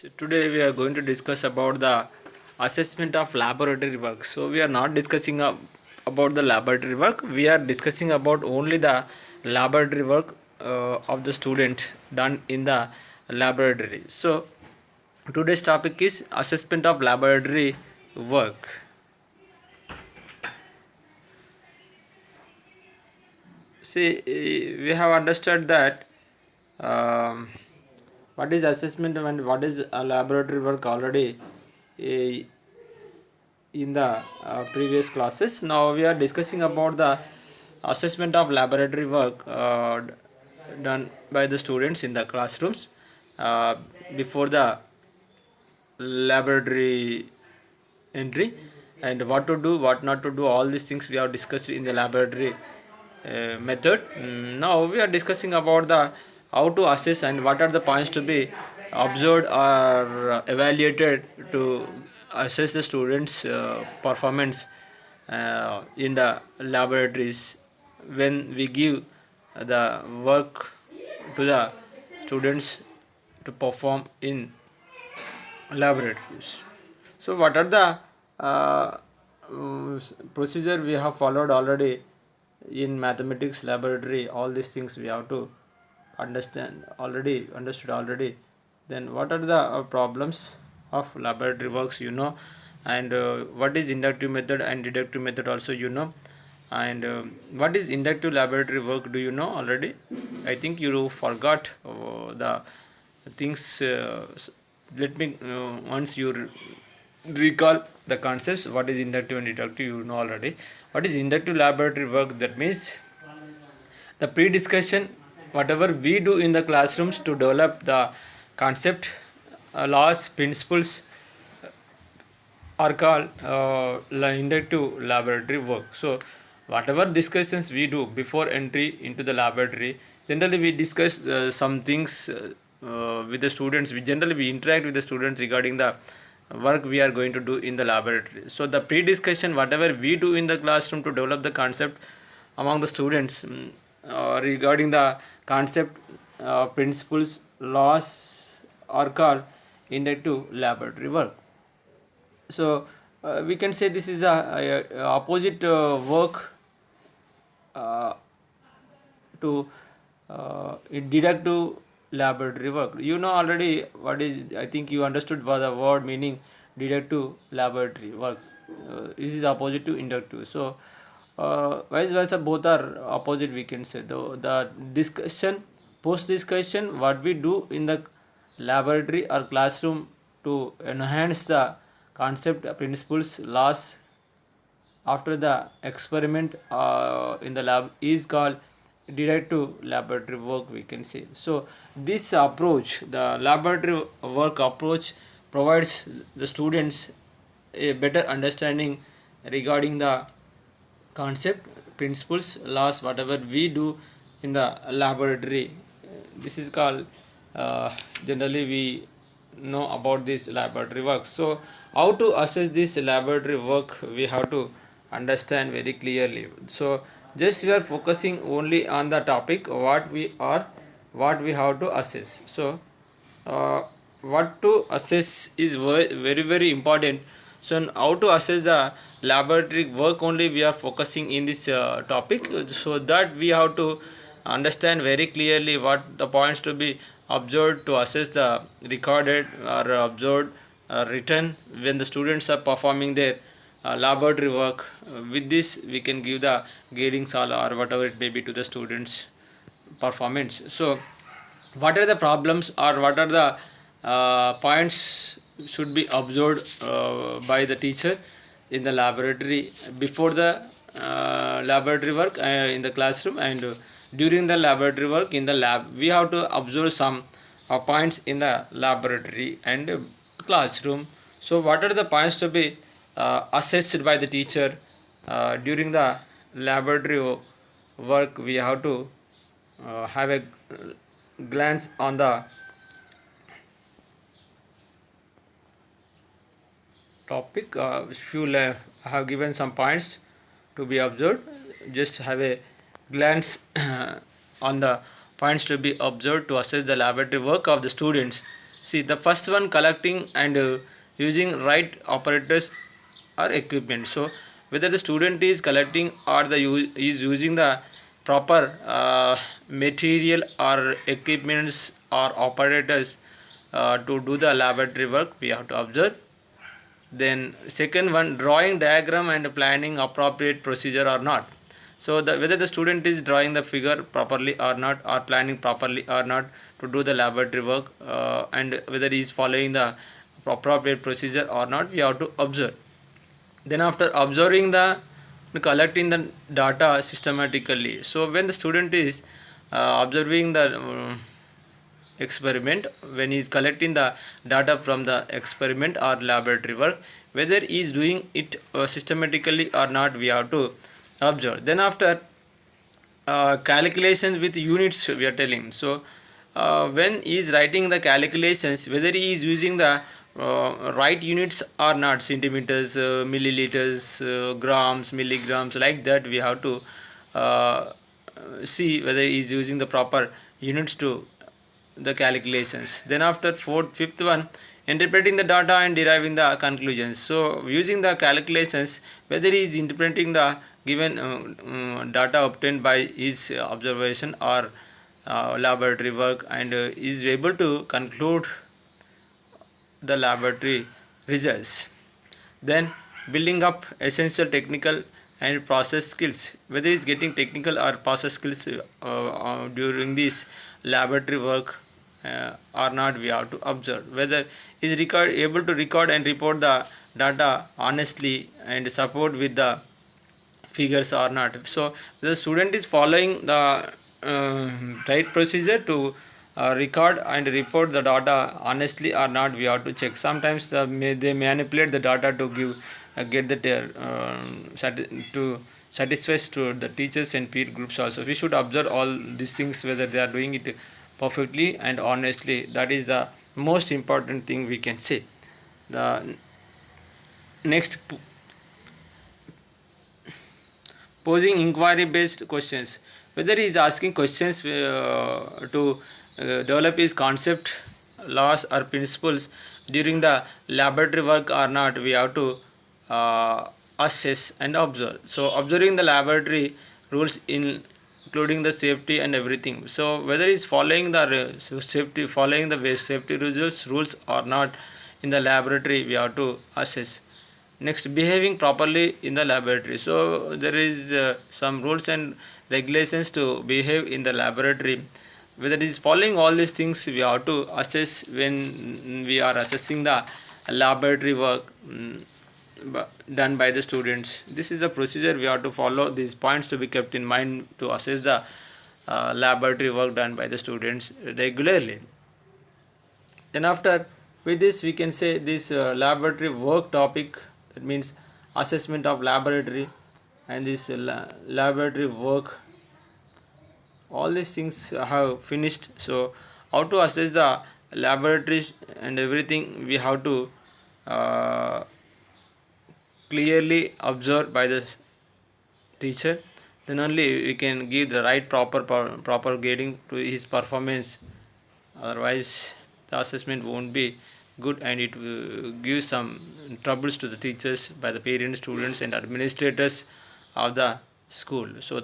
So today we are going to discuss about the assessment of laboratory work. So we are not discussing about the laboratory work. We are discussing about only the laboratory work of the student done in the laboratory. So today's topic is assessment of laboratory work. See, we have understood that um, what is assessment and what is a laboratory work already uh, in the previous classes. Now we are discussing about the assessment of laboratory work done by the students in the classrooms uh, before the laboratory entry, and what to do, what not to do, all these things we have discussed in the laboratory method. Now we are discussing about the how to assess and what are the points to be observed or evaluated to assess the students performance in the laboratories when we give the work to the students to perform in laboratories. So what are the procedure we have followed already in mathematics laboratory? All these things we have to understood already. Then what are the problems of laboratory works, and what is inductive method and deductive method also, and what is inductive laboratory work, do you know already? I think you forgot the things. Let me once you recall the concepts. What is inductive and deductive, you know already. What is inductive laboratory work? That means the pre-discussion, whatever we do in the classrooms to develop the concept, laws, principles are called inductive laboratory work. So whatever discussions we do before entry into the laboratory, generally we discuss some things with the students. We interact with the students regarding the work we are going to do in the laboratory. So the pre-discussion, whatever we do in the classroom to develop the concept among the students, regarding the concept, principles, laws are called inductive laboratory work. So we can say this is a opposite work uh, to deductive laboratory work. You know already what is, I think you understood what the word meaning deductive laboratory work. This is opposite to inductive. So vice versa, both are opposite, we can say. The discussion, post discussion, what we do in the laboratory or classroom to enhance the concept, principles, laws after the experiment in the lab is called deductive laboratory work, we can say. So this approach, the laboratory work approach, provides the students a better understanding regarding the concept, principles, laws, whatever we do in the laboratory. This is called, generally we know about this laboratory work. So how to assess this laboratory work, we have to understand very clearly. So just we are focusing only on the topic what we have to assess. So uh, what to assess is very very important. So how to assess the laboratory work, only we are focusing in this topic, so that we have to understand very clearly what the points to be observed to assess the recorded or observed written when the students are performing their laboratory work. With this we can give the gradings or whatever it may be to the students performance. So what are the problems or what are the points should be observed by the teacher in the laboratory before the laboratory work in the classroom, and during the laboratory work in the lab we have to observe some points in the laboratory and classroom. So what are the points to be assessed by the teacher during the laboratory work? We have to have a glance on the topic. I have given some points to be observed. Just have a glance on the points to be observed to assess the laboratory work of the students See, the first one, collecting and using right operators or equipment. So whether the student is collecting or is using the proper material or equipments or operators to do the laboratory work, we have to observe. Then second one, drawing diagram and planning appropriate procedure or not. So whether the student is drawing the figure properly or not, or planning properly or not to do the laboratory work, and whether he is following the appropriate procedure or not, we have to observe. Then after observing the collecting the data systematically. So when the student is observing the experiment, when he is collecting the data from the experiment or laboratory work, whether he is doing it systematically or not, we have to observe. Then after calculations with units, we are telling. So when he is writing the calculations, whether he is using the right units or not, centimeters, milliliters, grams, milligrams, like that, we have to uh, see whether he is using the proper units to the calculations. Then after fifth one, interpreting the data and deriving the conclusions. So using the calculations, whether he is interpreting the given data obtained by his observation or laboratory work, and is able to conclude the laboratory results. Then building up essential technical and process skills, whether he is getting technical or process skills during this laboratory work or not, we have to observe. Whether he is able to record and report the data honestly and support with the figures or not. So the student is following the right procedure to record and report the data honestly or not, we have to check. Sometimes they manipulate the data to give get the to satisfy to the teachers and peer groups also. We should observe all these things, whether they are doing it perfectly and honestly. That is the most important thing we can say. The next, posing inquiry based questions, whether he is asking questions to develop his concept, laws or principles during the laboratory work or not, we have to assess and observe. So observing the laboratory rules including the safety and everything. So whether he is following the safety, following the safety rules or not in the laboratory, we have to assess. Next, behaving properly in the laboratory. So there is some rules and regulations to behave in the laboratory. Whether it is following all these things, we have to assess when we are assessing the laboratory work done by the students. This is the procedure we have to follow. These points to be kept in mind to assess the laboratory work done by the students regularly. Then after, with this we can say this laboratory work topic, that means assessment of laboratory and this laboratory work, all these things have finished. So how to assess the laboratories and everything, we have to uh, clearly observe by the teacher. Then only we can give the right proper grading to his performance. Otherwise the assessment won't be good, and it will give some troubles to the teachers by the parents, students and administrators of the school. So